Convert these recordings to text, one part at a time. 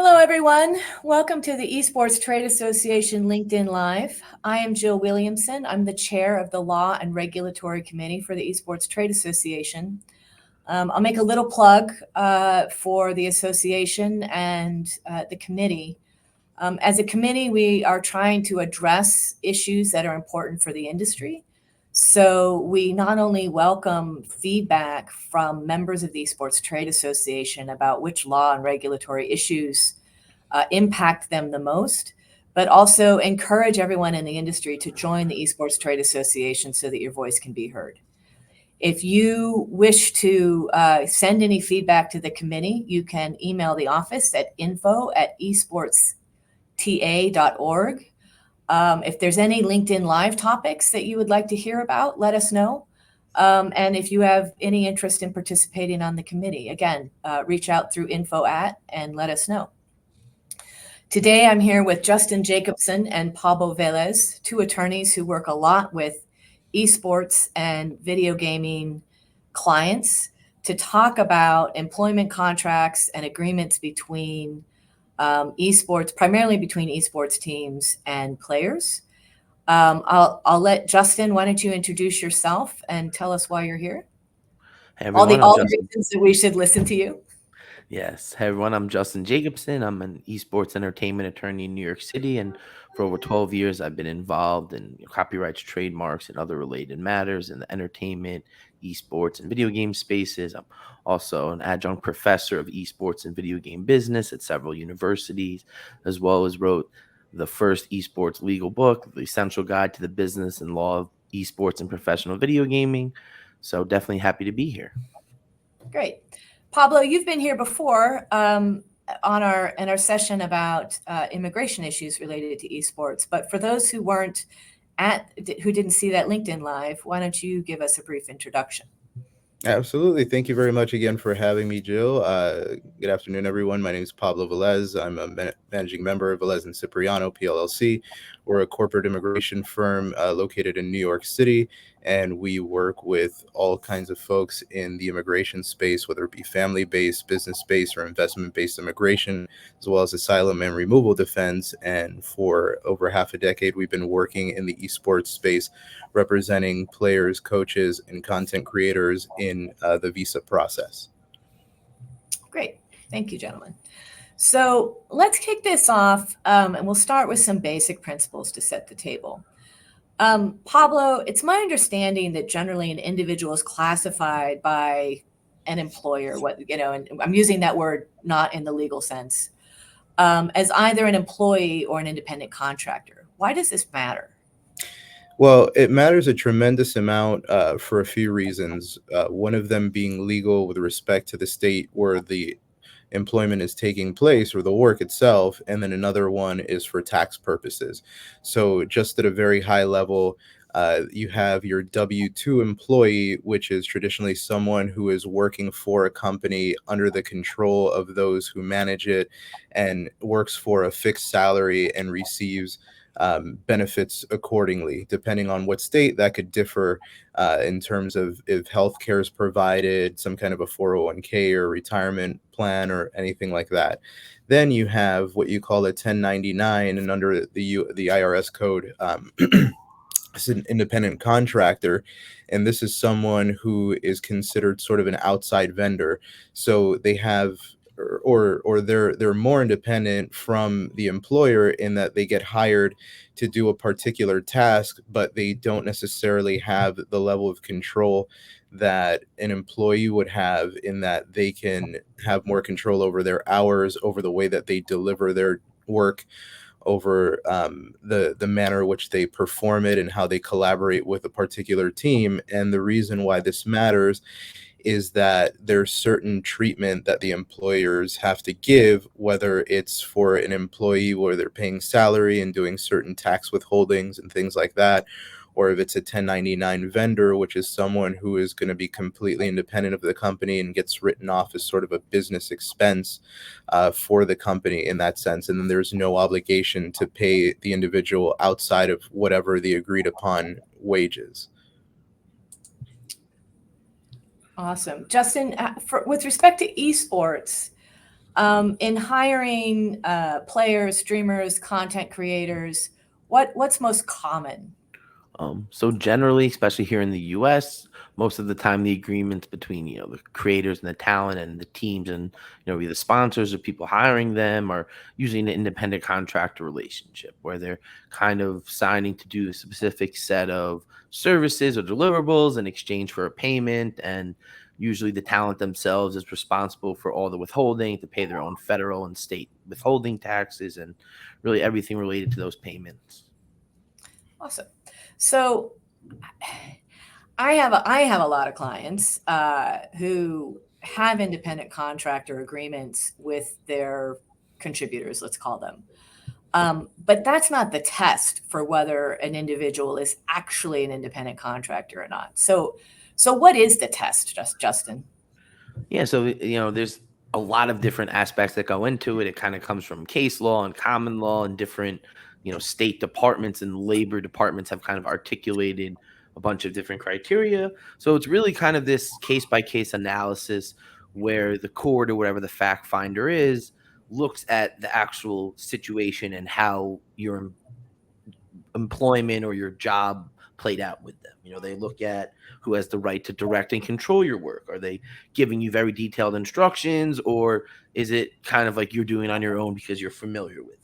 Hello, everyone. Welcome to the Esports Trade Association LinkedIn Live. I am Jill Williamson. I'm the chair of the Law and Regulatory Committee for the Esports Trade Association. I'll make a little plug for the association and the committee. As a committee, we are trying to address issues that are important for the industry. So we not only welcome feedback from members of the Esports Trade Association about which law and regulatory issues impact them the most, but also encourage everyone in the industry to join the Esports Trade Association so that your voice can be heard. If you wish to send any feedback to the committee, you can email the office at info@esportsta.org. If there's any LinkedIn Live topics that you would like to hear about, let us know. And if you have any interest in participating on the committee, again, reach out through info@ and let us know. Today, I'm here with Justin Jacobson and Pablo Velez, two attorneys who work a lot with esports and video gaming clients to talk about employment contracts and agreements between esports, primarily between esports teams and players. I'll let Justin, why don't you introduce yourself and tell us why you're here? Hey everyone, All the Justin. reasons that we should listen to you. Yes. Hey everyone, I'm Justin Jacobson. I'm an esports entertainment attorney in New York City, and for over 12 years, I've been involved in copyrights, trademarks, and other related matters in the entertainment, esports, and video game spaces. I'm also an adjunct professor of esports and video game business at several universities, as well as wrote the first esports legal book, The Essential Guide to the Business and Law of Esports and Professional Video Gaming. So definitely happy to be here. Great. Pablo, you've been here before in our session about immigration issues related to esports. But for those who didn't see that LinkedIn Live, why don't you give us a brief introduction? Absolutely. Thank you very much again for having me, Jill. Good afternoon, everyone. My name is Pablo Velez. I'm a managing member of Velez and Cipriano, PLLC. We're a corporate immigration firm located in New York City, and we work with all kinds of folks in the immigration space, whether it be family-based, business-based, or investment-based immigration, as well as asylum and removal defense. And for over half a decade, we've been working in the esports space, representing players, coaches, and content creators in the visa process. Great. Thank you, gentlemen. So let's kick this off, and we'll start with some basic principles to set the table. Pablo, it's my understanding that generally an individual is classified by an employer, and I'm using that word not in the legal sense, as either an employee or an independent contractor. Why does this matter? Well, it matters a tremendous amount for a few reasons. One of them being legal with respect to the state where the employment is taking place or the work itself, and then another one is for tax purposes. So just at a very high level, you have your W-2 employee, which is traditionally someone who is working for a company under the control of those who manage it and works for a fixed salary and receives benefits accordingly. Depending on what state, that could differ in terms of if healthcare is provided, some kind of a 401k or retirement plan or anything like that. Then you have what you call a 1099, and under the IRS code, it's an independent contractor, and this is someone who is considered sort of an outside vendor. So they have or they're more independent from the employer in that they get hired to do a particular task, but they don't necessarily have the level of control that an employee would have, in that they can have more control over their hours, over the way that they deliver their work, over the manner in which they perform it, and how they collaborate with a particular team. And the reason why this matters is that there's certain treatment that the employers have to give, whether it's for an employee where they're paying salary and doing certain tax withholdings and things like that, or if it's a 1099 vendor, which is someone who is going to be completely independent of the company and gets written off as sort of a business expense for the company in that sense. And then there's no obligation to pay the individual outside of whatever the agreed upon wages. Awesome. Justin, with respect to esports, In hiring players, streamers, content creators, what's most common? So generally, especially here in the US, most of the time the agreements between, the creators and the talent and the teams and, either the sponsors or people hiring them are usually an independent contractor relationship where they're kind of signing to do a specific set of services or deliverables in exchange for a payment. And usually the talent themselves is responsible for all the withholding to pay their own federal and state withholding taxes and really everything related to those payments. Awesome. So I have a lot of clients who have independent contractor agreements with their contributors, let's call them. But that's not the test for whether an individual is actually an independent contractor or not. So what is the test, Justin? Yeah, so there's a lot of different aspects that go into it. It kind of comes from case law and common law and different, state departments and labor departments have kind of articulated a bunch of different criteria. So it's really kind of this case by case analysis where the court or whatever the fact finder is looks at the actual situation and how your employment or your job played out with them. They look at who has the right to direct and control your work. Are they giving you very detailed instructions, or is it kind of like you're doing on your own because you're familiar with it?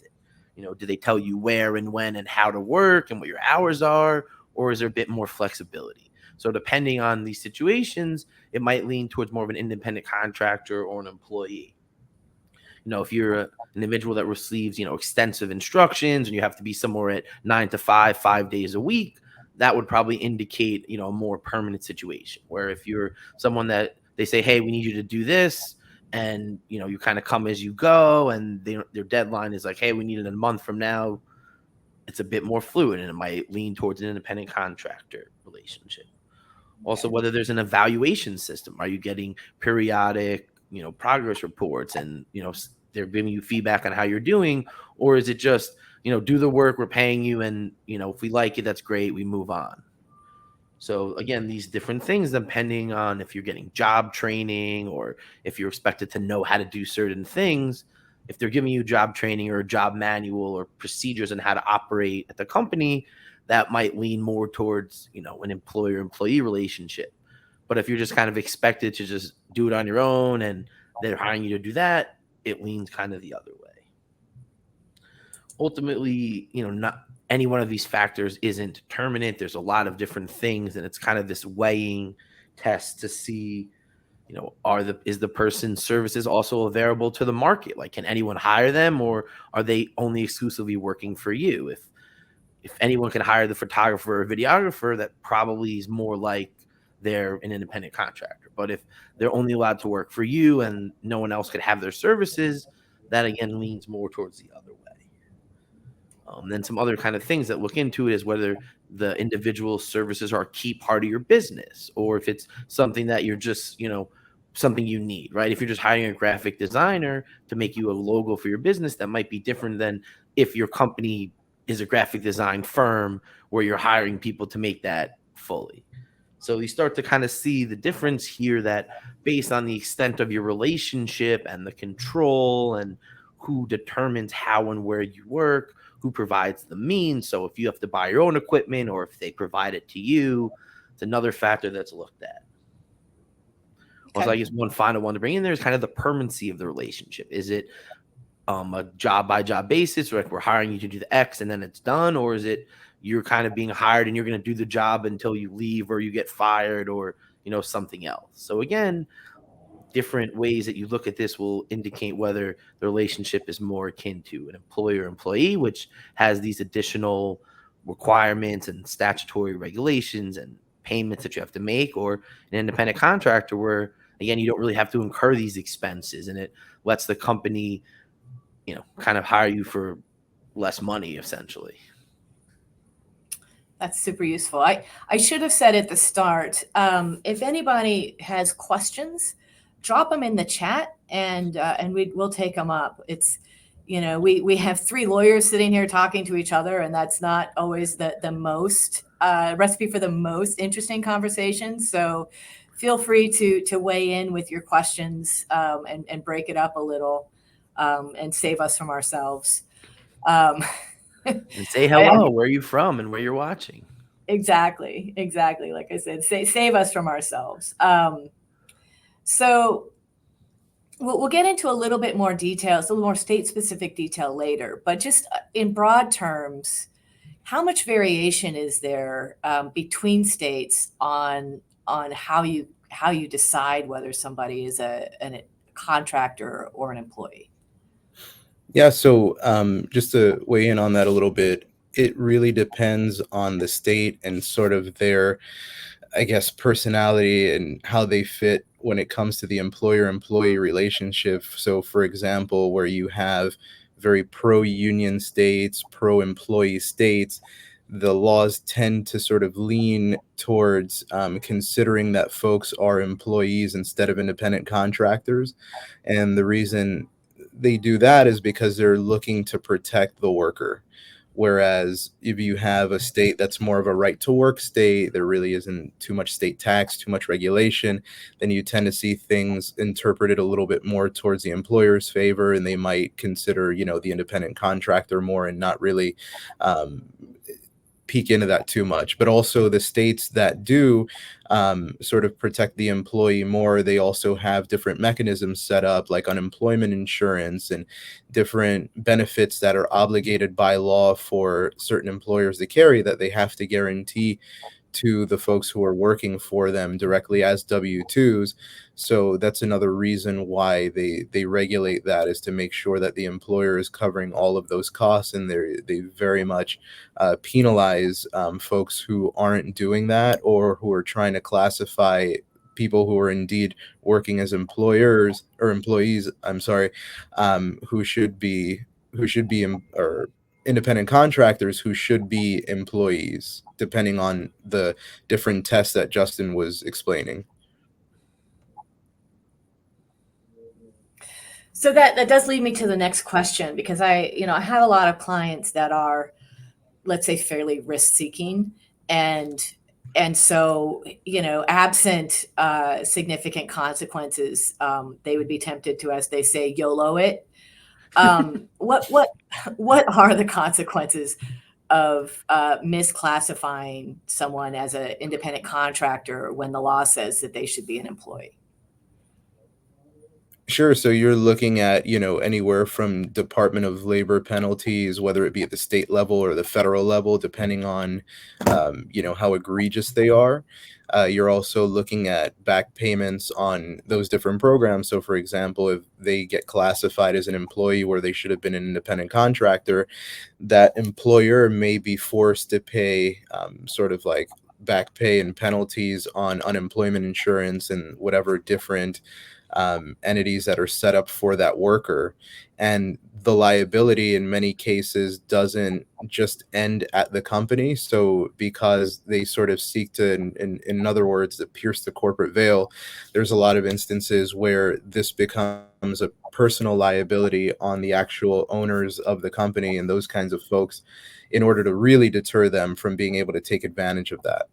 Do they tell you where and when and how to work and what your hours are, or is there a bit more flexibility? So depending on these situations, it might lean towards more of an independent contractor or an employee. If you're an individual that receives, extensive instructions and you have to be somewhere at 9 to 5, 5 days a week, that would probably indicate, a more permanent situation. Where if you're someone that they say, hey, we need you to do this, and, you kind of come as you go, and their deadline is like, hey, we need it in a month from now, it's a bit more fluid and it might lean towards an independent contractor relationship. Also, whether there's an evaluation system. Are you getting periodic, progress reports and, they're giving you feedback on how you're doing? Or is it just, do the work, we're paying you, and, if we like it, that's great, we move on. So again, these different things, depending on if you're getting job training or if you're expected to know how to do certain things, if they're giving you job training or a job manual or procedures on how to operate at the company, that might lean more towards, an employer-employee relationship. But if you're just kind of expected to just do it on your own and they're hiring you to do that, it leans kind of the other way. Ultimately, not any one of these factors isn't determinate. There's a lot of different things, and it's kind of this weighing test to see, is the person's services also available to the market? Like, can anyone hire them, or are they only exclusively working for you? If anyone can hire the photographer or videographer, that probably is more like they're an independent contractor. But if they're only allowed to work for you and no one else could have their services, that again leans more towards the other way. Then some other kind of things that look into it is whether the individual services are a key part of your business, or if it's something that you're just, something you need, right? If you're just hiring a graphic designer to make you a logo for your business, that might be different than if your company is a graphic design firm where you're hiring people to make that fully. So you start to kind of see the difference here, that based on the extent of your relationship and the control and who determines how and where you work, who provides the means. So if you have to buy your own equipment or if they provide it to you, it's another factor that's looked at. Okay. Also, I guess one final one to bring in there is kind of the permanency of the relationship. Is it a job by job basis, like we're hiring you to do the X and then it's done? Or is it you're kind of being hired and you're going to do the job until you leave or you get fired or, something else? So again, different ways that you look at this will indicate whether the relationship is more akin to an employer-employee, which has these additional requirements and statutory regulations and payments that you have to make, or an independent contractor where, again, you don't really have to incur these expenses and it lets the company, kind of hire you for less money, essentially. That's super useful. I should have said at the start, if anybody has questions, drop them in the chat and we'll take them up. It's, we have 3 lawyers sitting here talking to each other, and that's not always the most recipe for the most interesting conversation. So feel free to weigh in with your questions and break it up a little. and save us from ourselves. Um, And say I hello, where are you from and where you're watching. exactly. Like I said, save us from ourselves. So we'll get into a little bit more details, a little more state-specific detail later. But just in broad terms, how much variation is there between states on how you decide whether somebody is a contractor or an employee? Yeah, so just to weigh in on that a little bit, it really depends on the state and sort of their, I guess, personality and how they fit when it comes to the employer-employee relationship. So, for example, where you have very pro-union states, pro-employee states, the laws tend to sort of lean towards considering that folks are employees instead of independent contractors. And the reason they do that is because they're looking to protect the worker. Whereas if you have a state that's more of a right to work state, there really isn't too much state tax, too much regulation, then you tend to see things interpreted a little bit more towards the employer's favor, and they might consider, the independent contractor more and not really um, peek into that too much. But also the states that do sort of protect the employee more, they also have different mechanisms set up, like unemployment insurance and different benefits that are obligated by law for certain employers to carry, that they have to guarantee to the folks who are working for them directly as W-2s. So that's another reason why they regulate that, is to make sure that the employer is covering all of those costs, and they very much penalize folks who aren't doing that, or who are trying to classify people who are indeed working as employers or employees, I'm sorry, who should be or independent contractors who should be employees, depending on the different tests that Justin was explaining. So that does lead me to the next question, because I have a lot of clients that are, let's say, fairly risk seeking, and so absent significant consequences, they would be tempted to, as they say, YOLO it. What are the consequences of misclassifying someone as an independent contractor when the law says that they should be an employee? Sure. So you're looking at, anywhere from Department of Labor penalties, whether it be at the state level or the federal level, depending on, how egregious they are. You're also looking at back payments on those different programs. So, for example, if they get classified as an employee where they should have been an independent contractor, that employer may be forced to pay sort of like back pay and penalties on unemployment insurance and whatever different entities that are set up for that worker. And the liability in many cases doesn't just end at the company. So because they sort of seek to, in other words, to pierce the corporate veil, there's a lot of instances where this becomes a personal liability on the actual owners of the company and those kinds of folks, in order to really deter them from being able to take advantage of that.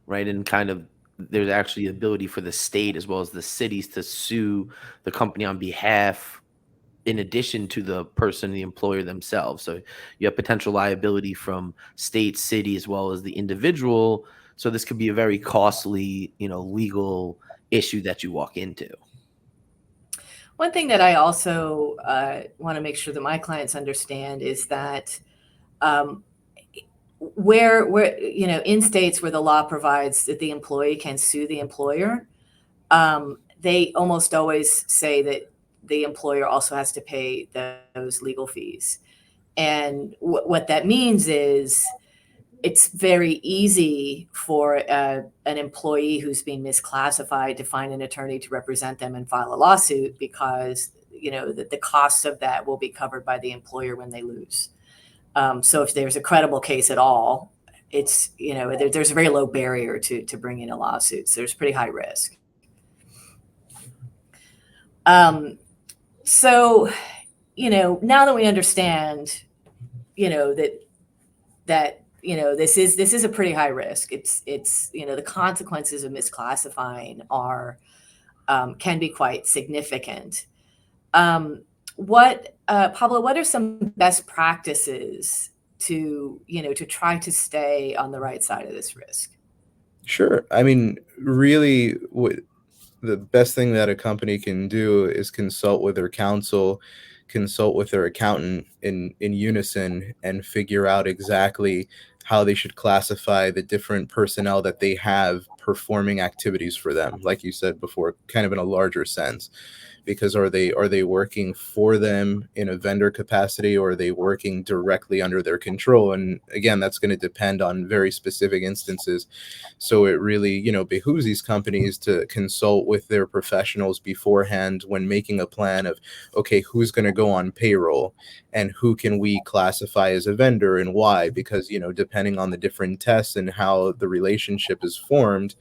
Right? And kind of there's actually ability for the state as well as the cities to sue the company on behalf, in addition to the person, the employer themselves. So you have potential liability from state, city, as well as the individual. So this could be a very costly, legal issue that you walk into. One thing that I also want to make sure that my clients understand is that where in states where the law provides that the employee can sue the employer, they almost always say that the employer also has to pay those legal fees. And what that means is it's very easy for an employee who's being misclassified to find an attorney to represent them and file a lawsuit, because the costs of that will be covered by the employer when they lose. So if there's a credible case at all, it's there's a very low barrier to bringing a lawsuit. So there's pretty high risk. So now that we understand, that this is a pretty high risk. It's the consequences of misclassifying are can be quite significant. Pablo, what are some best practices to try to stay on the right side of this risk? Sure. I mean, really, what the best thing that a company can do is consult with their counsel, consult with their accountant in unison, and figure out exactly how they should classify the different personnel that they have performing activities for them. Like you said before, kind of in a larger sense, because are they working for them in a vendor capacity, or are they working directly under their control? And again, that's going to depend on very specific instances. So it really, behooves these companies to consult with their professionals beforehand when making a plan of, okay, who's going to go on payroll and who can we classify as a vendor and why? Because, depending on the different tests and how the relationship is formed,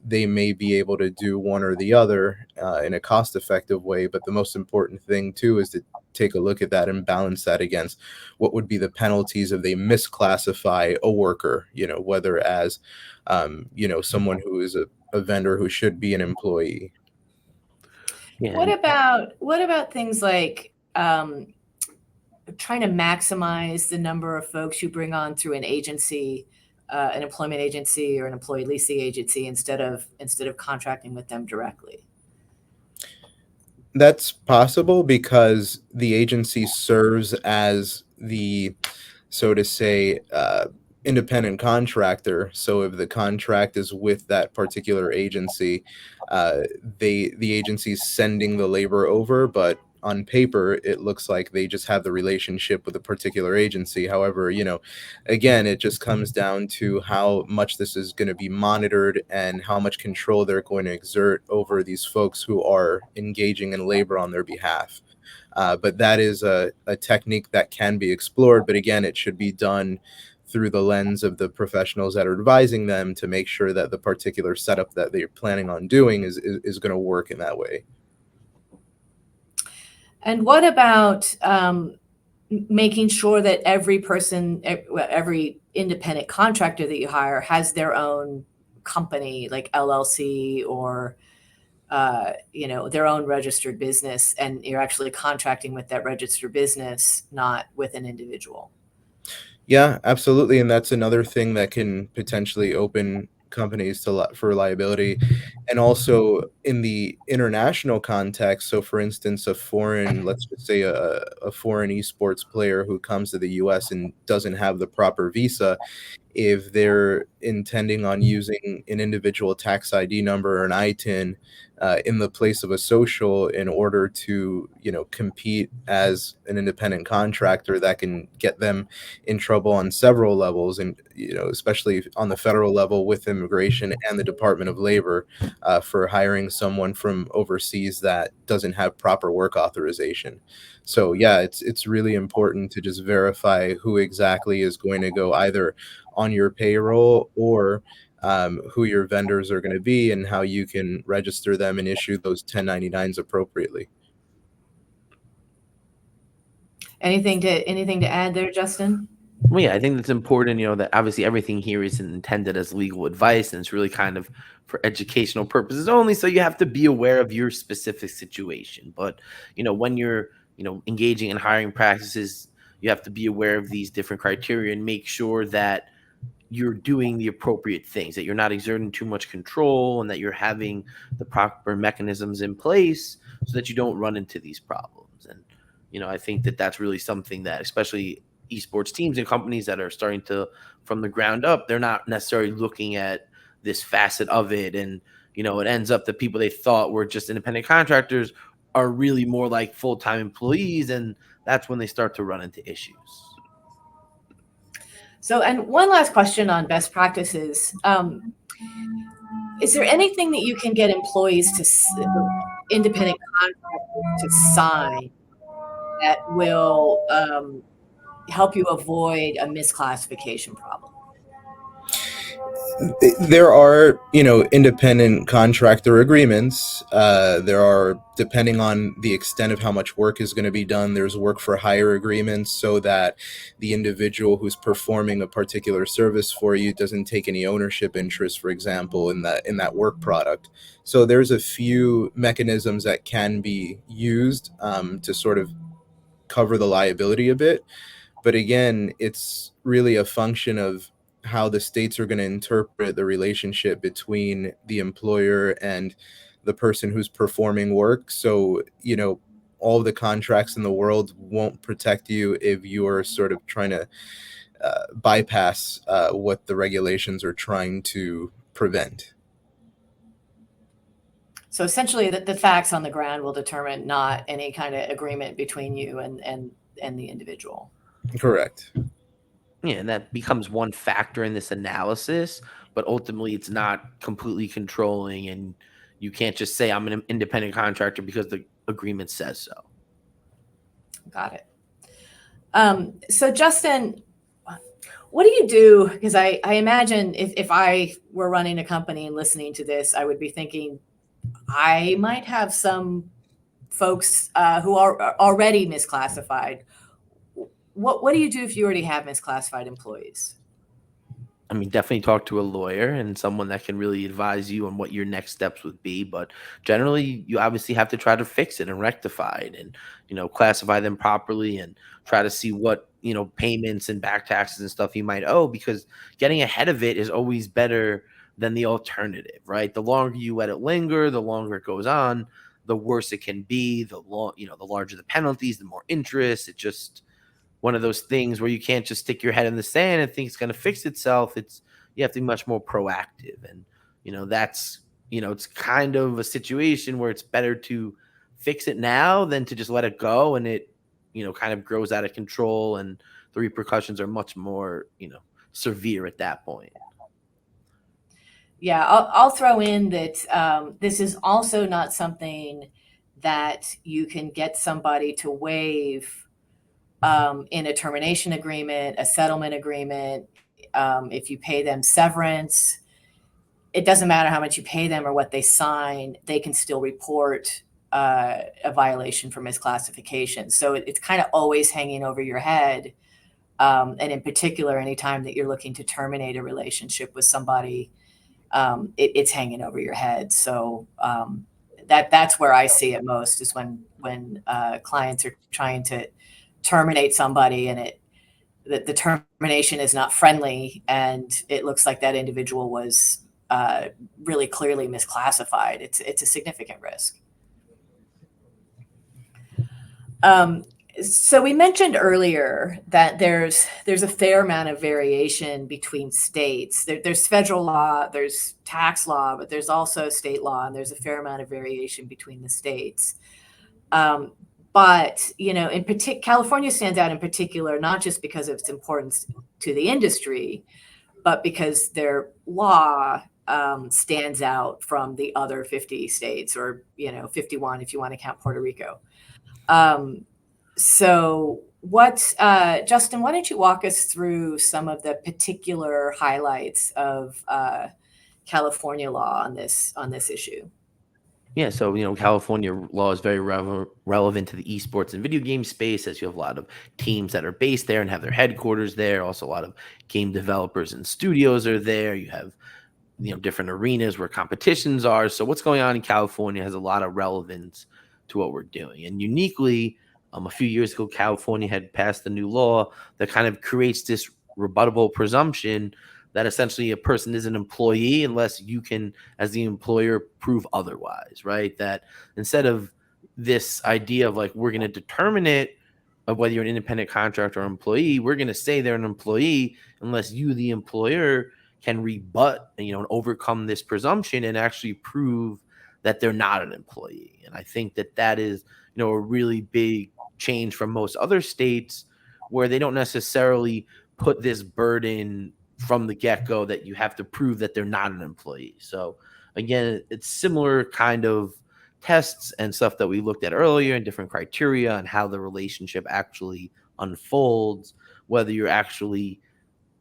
they may be able to do one or the other in a cost effective way. But the most important thing, too, is to take a look at that and balance that against what would be the penalties if they misclassify a worker, whether as, someone who is a vendor who should be an employee. Yeah. What about things like trying to maximize the number of folks you bring on through an agency, an employment agency or an employee leasing agency instead of contracting with them directly? That's possible because the agency serves as the, so to say, independent contractor. So if the contract is with that particular agency, the agency's sending the labor over, but on paper it looks like they just have the relationship with a particular agency. However, again, it just comes down to how much this is going to be monitored and how much control they're going to exert over these folks who are engaging in labor on their behalf. But that is a technique that can be explored. But again, it should be done through the lens of the professionals that are advising them to make sure that the particular setup that they're planning on doing is going to work in that way. And what about making sure that every person, every independent contractor that you hire has their own company, like LLC or their own registered business, and you're actually contracting with that registered business, not with an individual? Yeah, absolutely. And that's another thing that can potentially open companies for liability. And also in the international context. So, for instance, let's just say a foreign esports player who comes to the US and doesn't have the proper visa, if they're intending on using an individual tax ID number or an ITIN in the place of a social in order to, compete as an independent contractor, that can get them in trouble on several levels, and especially on the federal level with immigration and the Department of Labor for hiring someone from overseas that doesn't have proper work authorization. So yeah, it's really important to just verify who exactly is going to go either on your payroll or who your vendors are going to be and how you can register them and issue those 1099s appropriately. Anything to add there, Justin? Well, yeah, I think that's important, that obviously everything here isn't intended as legal advice, and it's really kind of for educational purposes only. So you have to be aware of your specific situation. But, when you're, engaging in hiring practices, you have to be aware of these different criteria and make sure that you're doing the appropriate things, that you're not exerting too much control, and that you're having the proper mechanisms in place so that you don't run into these problems. And, I think that that's really something that, especially esports teams and companies that are starting to, from the ground up, they're not necessarily looking at this facet of it. And, it ends up that people they thought were just independent contractors are really more like full-time employees. And that's when they start to run into issues. So, and one last question on best practices. Is there anything that you can get employees independent contractors to sign that will help you avoid a misclassification problem? There are, independent contractor agreements. There are, depending on the extent of how much work is going to be done, there's work for hire agreements so that the individual who's performing a particular service for you doesn't take any ownership interest, for example, in that work product. So there's a few mechanisms that can be used to sort of cover the liability a bit. But again, it's really a function of how the states are going to interpret the relationship between the employer and the person who's performing work. So, all the contracts in the world won't protect you if you're sort of trying to bypass what the regulations are trying to prevent. So essentially, the facts on the ground will determine, not any kind of agreement between you and the individual. Correct. Yeah, and that becomes one factor in this analysis, but ultimately it's not completely controlling, and you can't just say I'm an independent contractor because the agreement says so. Got it. So Justin, what do you do? Because I imagine if I were running a company and listening to this, I would be thinking I might have some folks who are already misclassified. What do you do if you already have misclassified employees? I mean, definitely talk to a lawyer and someone that can really advise you on what your next steps would be. But generally, you obviously have to try to fix it and rectify it and, classify them properly and try to see what, payments and back taxes and stuff you might owe, because getting ahead of it is always better than the alternative, right? The longer you let it linger, the longer it goes on, the worse it can be. The larger the penalties, the more interest. It just one of those things where you can't just stick your head in the sand and think it's going to fix itself. You have to be much more proactive. And, it's kind of a situation where it's better to fix it now than to just let it go. And it, kind of grows out of control, and the repercussions are much more, severe at that point. Yeah, I'll throw in that this is also not something that you can get somebody to waive in a termination agreement, a settlement agreement. If you pay them severance, it doesn't matter how much you pay them or what they sign, they can still report a violation for misclassification. So it's kind of always hanging over your head. And in particular, anytime that you're looking to terminate a relationship with somebody, it's hanging over your head. So that's where I see it most, is when clients are trying to terminate somebody and the termination is not friendly, and it looks like that individual was really clearly misclassified. It's a significant risk. So we mentioned earlier that there's a fair amount of variation between states. There's federal law, there's tax law, but there's also state law, and there's a fair amount of variation between the states. But in particular, California stands out in particular, not just because of its importance to the industry, but because their law stands out from the other 50 states, or 51 if you want to count Puerto Rico. So Justin, why don't you walk us through some of the particular highlights of California law on this issue? Yeah, so California law is very relevant to the esports and video game space, as you have a lot of teams that are based there and have their headquarters there. Also, a lot of game developers and studios are there. You have different arenas where competitions are. So what's going on in California has a lot of relevance to what we're doing. And uniquely, a few years ago, California had passed a new law that kind of creates this rebuttable presumption that essentially a person is an employee unless you can, as the employer, prove otherwise, right? That instead of this idea of like, we're going to determine it of whether you're an independent contractor or employee, we're going to say they're an employee unless you, the employer, can rebut, and overcome this presumption and actually prove that they're not an employee. And I think that is, a really big change from most other states, where they don't necessarily put this burden from the get-go that you have to prove that they're not an employee. So again, it's similar kind of tests and stuff that we looked at earlier, and different criteria and how the relationship actually unfolds, whether you're actually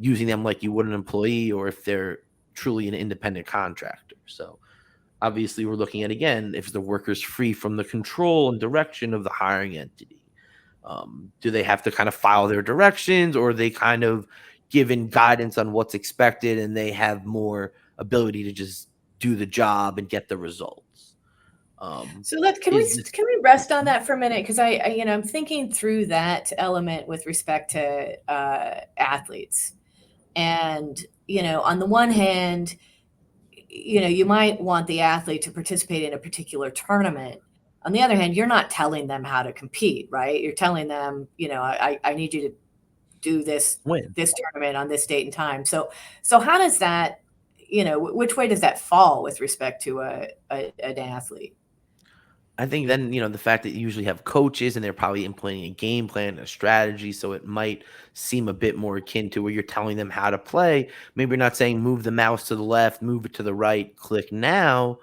using them like you would an employee, or if they're truly an independent contractor. So obviously we're looking at, again, if the worker's free from the control and direction of the hiring entity. Do they have to kind of follow their directions, or are they kind of given guidance on what's expected and they have more ability to just do the job and get the results? So can we rest on that for a minute? Because I'm thinking through that element with respect to athletes. And, on the one hand, you might want the athlete to participate in a particular tournament. On the other hand, you're not telling them how to compete, right? You're telling them, I need you to do this tournament on this date and time. So how does that, which way does that fall with respect to an athlete? I think then, the fact that you usually have coaches and they're probably implementing a game plan, a strategy, so it might seem a bit more akin to where you're telling them how to play. Maybe you're not saying move the mouse to the left, move it to the right, click now,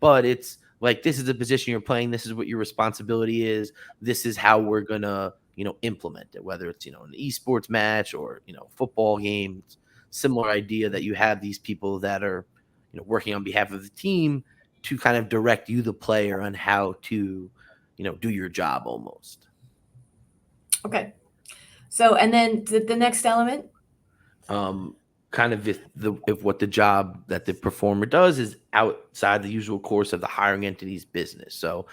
but it's like, this is the position you're playing. This is what your responsibility is. This is how we're going to, implement it, whether it's, an esports match or, football games. Similar idea that you have these people that are, working on behalf of the team to kind of direct you, the player, on how to, do your job almost. Okay. So, and then the next element? Kind of if what the job that the performer does is outside the usual course of the hiring entity's business. So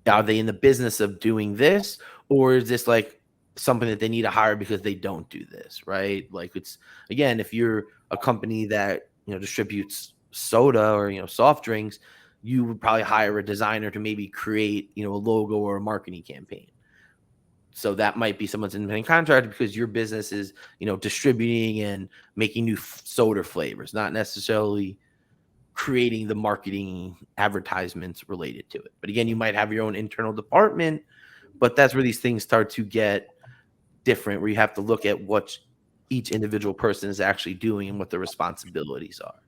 are they in the business of doing this, or is this like something that they need to hire because they don't do this, right? Like, it's, again, if you're a company that, distributes soda or, soft drinks, you would probably hire a designer to maybe create, a logo or a marketing campaign. So that might be someone's independent contractor because your business is, distributing and making new soda flavors, not necessarily creating the marketing advertisements related to it. But again, you might have your own internal department, but that's where these things start to get different, where you have to look at what each individual person is actually doing and what their responsibilities are.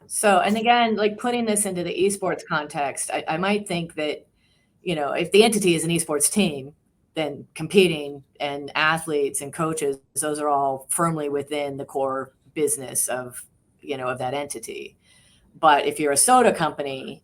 So, and again, like putting this into the esports context, I might think that, if the entity is an esports team, then competing and athletes and coaches, those are all firmly within the core business of that entity. But if you're a soda company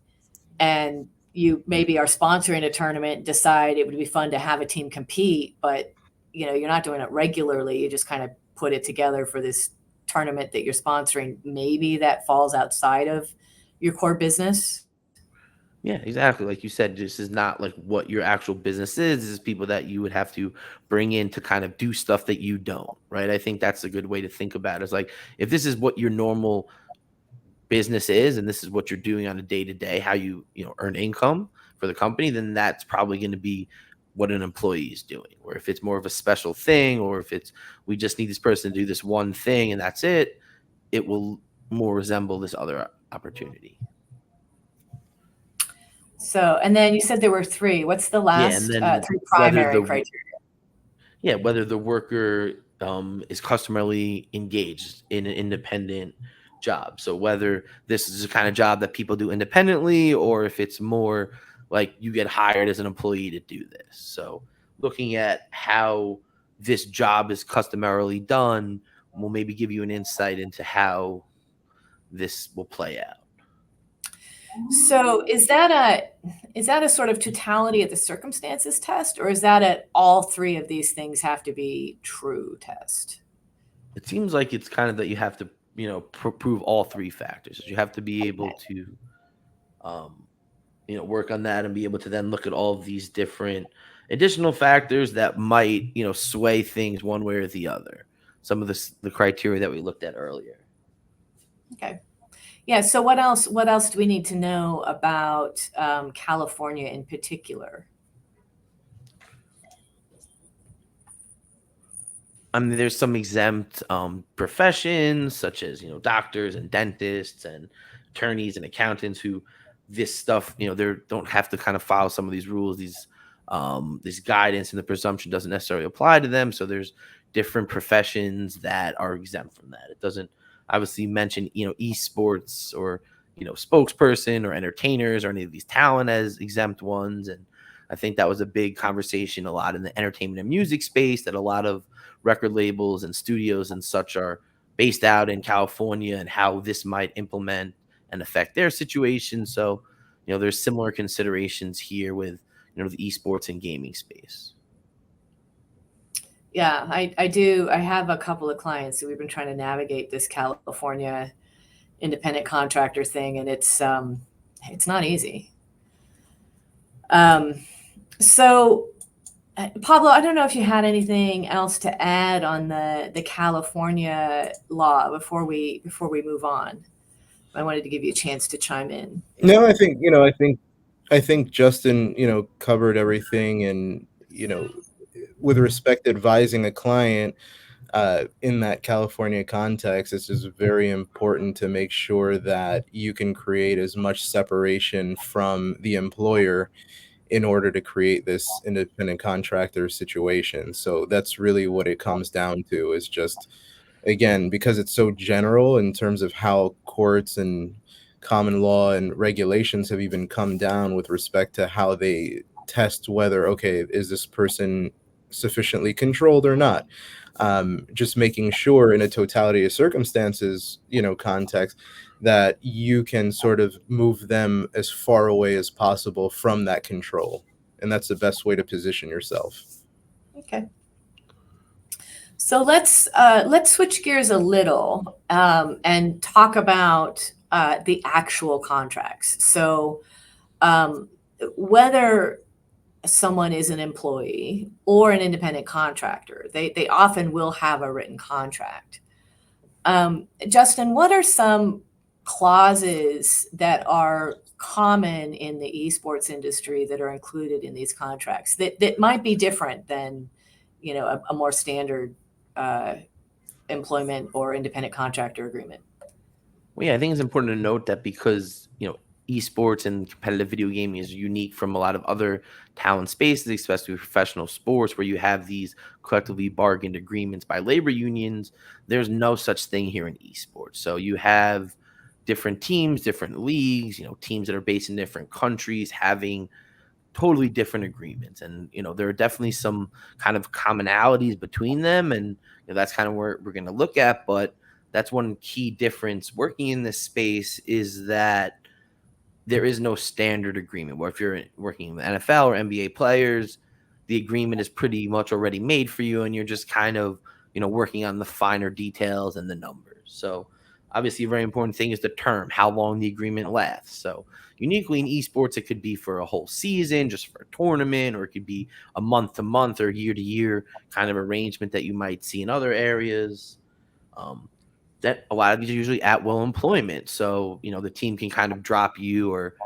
and you maybe are sponsoring a tournament, decide it would be fun to have a team compete, but you're not doing it regularly, you just kind of put it together for this tournament that you're sponsoring, maybe that falls outside of your core business. Yeah, exactly. Like you said, this is not like what your actual business is. This is people that you would have to bring in to kind of do stuff that you don't, right? I think that's a good way to think about it. It's like, if this is what your normal business is, and this is what you're doing on a day-to-day, how you earn income for the company, then that's probably going to be what an employee is doing. Or if it's more of a special thing, or if it's, we just need this person to do this one thing and that's it, it will more resemble this other opportunity. So, and then you said there were three. What's the last three primary criteria? Yeah, whether the worker is customarily engaged in an independent job. So whether this is the kind of job that people do independently, or if it's more like you get hired as an employee to do this. So looking at how this job is customarily done will maybe give you an insight into how this will play out. So is that a sort of totality of the circumstances test, or is that at all three of these things have to be true test? It seems like it's kind of that you have to, prove all three factors. You have to be able to, work on that and be able to then look at all of these different additional factors that might, sway things one way or the other. Some of the criteria that we looked at earlier. Okay. Yeah. So what else do we need to know about California in particular? I mean, there's some exempt professions such as, doctors and dentists and attorneys and accountants who this stuff, they don't have to kind of follow some of these rules, these guidance, and the presumption doesn't necessarily apply to them. So there's different professions that are exempt from that. It doesn't obviously mention, esports or, spokesperson or entertainers or any of these talent as exempt ones. And I think that was a big conversation a lot in the entertainment and music space, that a lot of record labels and studios and such are based out in California, and how this might implement and affect their situation. So, there's similar considerations here with, the esports and gaming space. Yeah, I do. I have a couple of clients who we've been trying to navigate this California independent contractor thing, and it's not easy. So Pablo, I don't know if you had anything else to add on the California law before we move on. I wanted to give you a chance to chime in. No, I think Justin, covered everything, and with respect to advising a client in that California context, it's just very important to make sure that you can create as much separation from the employer in order to create this independent contractor situation. So that's really what it comes down to, is just, again, because it's so general in terms of how courts and common law and regulations have even come down with respect to how they test whether, okay, is this person sufficiently controlled or not. Just making sure in a totality of circumstances, context, that you can sort of move them as far away as possible from that control. And that's the best way to position yourself. Okay. So let's switch gears a little and talk about the actual contracts. So whether someone is an employee or an independent contractor, they often will have a written contract. Justin, what are some clauses that are common in the esports industry that are included in these contracts that might be different than, a more standard employment or independent contractor agreement? Well, yeah, I think it's important to note that because, esports and competitive video gaming is unique from a lot of other talent spaces, especially professional sports, where you have these collectively bargained agreements by labor unions. There's no such thing here in esports. So you have different teams, different leagues, teams that are based in different countries having totally different agreements. And, there are definitely some kind of commonalities between them. And that's kind of where we're going to look at. But that's one key difference working in this space, is that there is no standard agreement. Where if you're working in the NFL or NBA players, the agreement is pretty much already made for you, and you're just kind of, working on the finer details and the numbers. So obviously a very important thing is the term, how long the agreement lasts. So uniquely in esports, it could be for a whole season, just for a tournament, or it could be a month to month or year to year kind of arrangement that you might see in other areas. That a lot of these are usually at will employment. So, the team can kind of drop you or,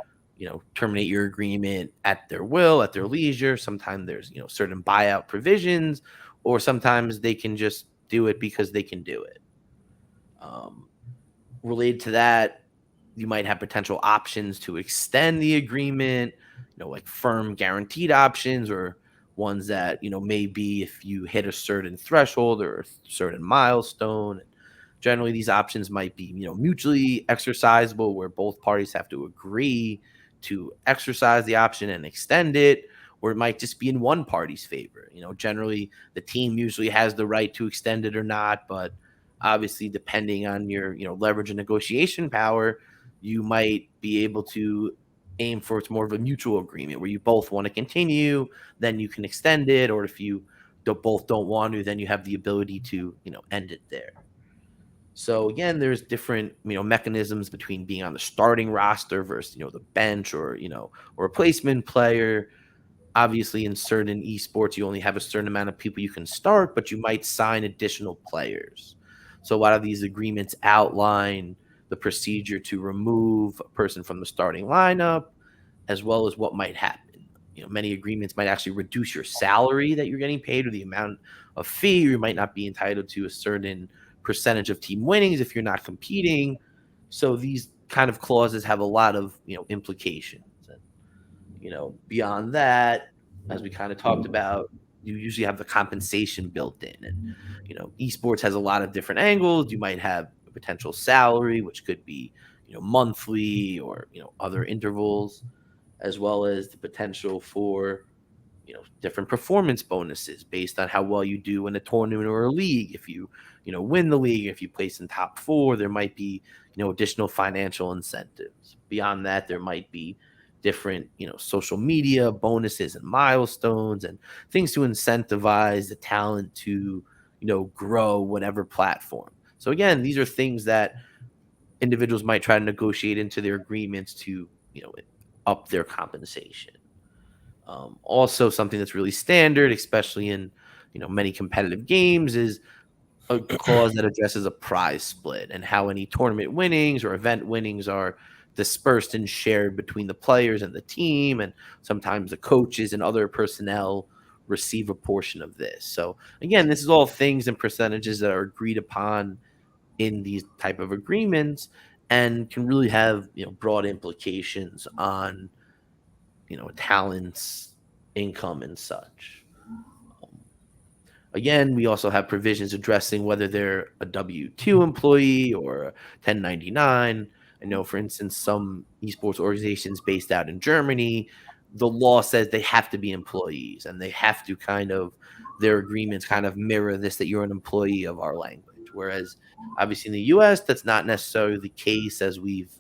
terminate your agreement at their will, at their leisure. Sometimes there's, certain buyout provisions, or sometimes they can just do it because they can do it. Related to that, you might have potential options to extend the agreement, like firm guaranteed options, or ones that, maybe if you hit a certain threshold or a certain milestone. Generally, these options might be, mutually exercisable, where both parties have to agree to exercise the option and extend it, or it might just be in one party's favor. Generally, the team usually has the right to extend it or not, but obviously, depending on your, leverage and negotiation power, you might be able to aim for it's more of a mutual agreement where you both want to continue, then you can extend it, or if you both don't want to, then you have the ability to, end it there. So again, there's different, mechanisms between being on the starting roster versus, the bench, or, or a replacement player. Obviously, in certain esports, you only have a certain amount of people you can start, but you might sign additional players. So a lot of these agreements outline the procedure to remove a person from the starting lineup, as well as what might happen. Many agreements might actually reduce your salary that you're getting paid, or the amount of fee, or you might not be entitled to a certain percentage of team winnings if you're not competing. So these kind of clauses have a lot of, implications. And, beyond that, as we kind of talked about, you usually have the compensation built in. And, esports has a lot of different angles. You might have a potential salary, which could be, monthly, or, other intervals, as well as the potential for different performance bonuses based on how well you do in a tournament or a league. If you win the league, if you place in top 4, there might be additional financial incentives. Beyond that, there might be different social media bonuses and milestones and things to incentivize the talent to grow whatever platform. So again, these are things that individuals might try to negotiate into their agreements to up their compensation. Also, something that's really standard, especially in many competitive games, is a clause that addresses a prize split and how any tournament winnings or event winnings are dispersed and shared between the players and the team, and sometimes the coaches and other personnel receive a portion of this. So again, this is all things and percentages that are agreed upon in these type of agreements and can really have broad implications on talents, income, and such. Again, we also have provisions addressing whether they're a W-2 employee or a 1099. I know, for instance, some esports organizations based out in Germany, the law says they have to be employees and they have to their agreements kind of mirror this, that you're an employee of our language. Whereas obviously in the US, that's not necessarily the case, as we've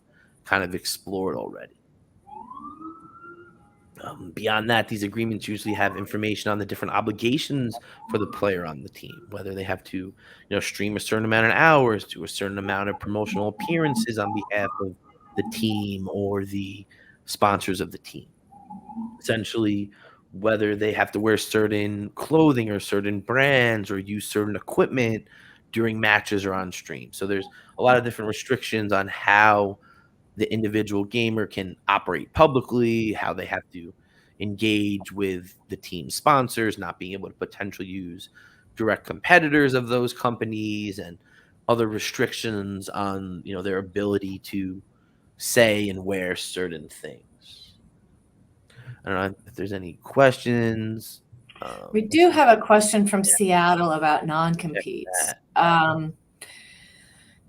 kind of explored already. Beyond that, these agreements usually have information on the different obligations for the player on the team, whether they have to, stream a certain amount of hours, to a certain amount of promotional appearances on behalf of the team or the sponsors of the team. Essentially, whether they have to wear certain clothing or certain brands or use certain equipment during matches or on stream. So there's a lot of different restrictions on how the individual gamer can operate publicly, how they have to engage with the team sponsors, not being able to potentially use direct competitors of those companies, and other restrictions on their ability to say and wear certain things. I don't know if there's any questions. We do have a question from Seattle about non-competes.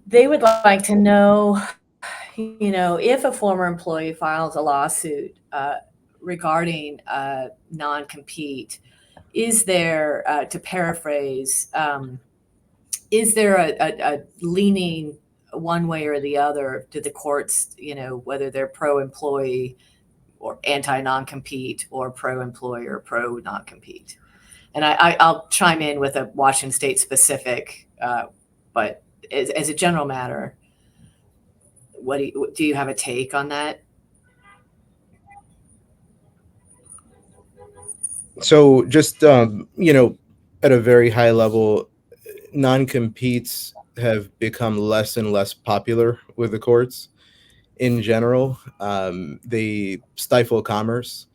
They would like to know, if a former employee files a lawsuit regarding non-compete, is there, to paraphrase, is there a leaning one way or the other to the courts, whether they're pro-employee or anti-non-compete or pro-employer, pro-non-compete? And I'll chime in with a Washington State specific, but as a general matter, what do you have a take on that? So just, at a very high level, non-competes have become less and less popular with the courts in general. They stifle commerce.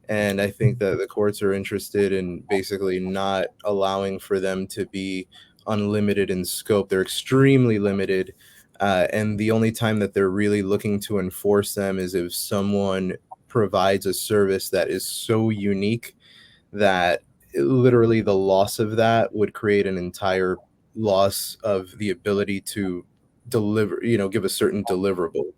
And I think that the courts are interested in basically not allowing for them to be unlimited in scope. They're extremely limited. And the only time that they're really looking to enforce them is if someone provides a service that is so unique that literally the loss of that would create an entire loss of the ability to deliver, give a certain deliverable.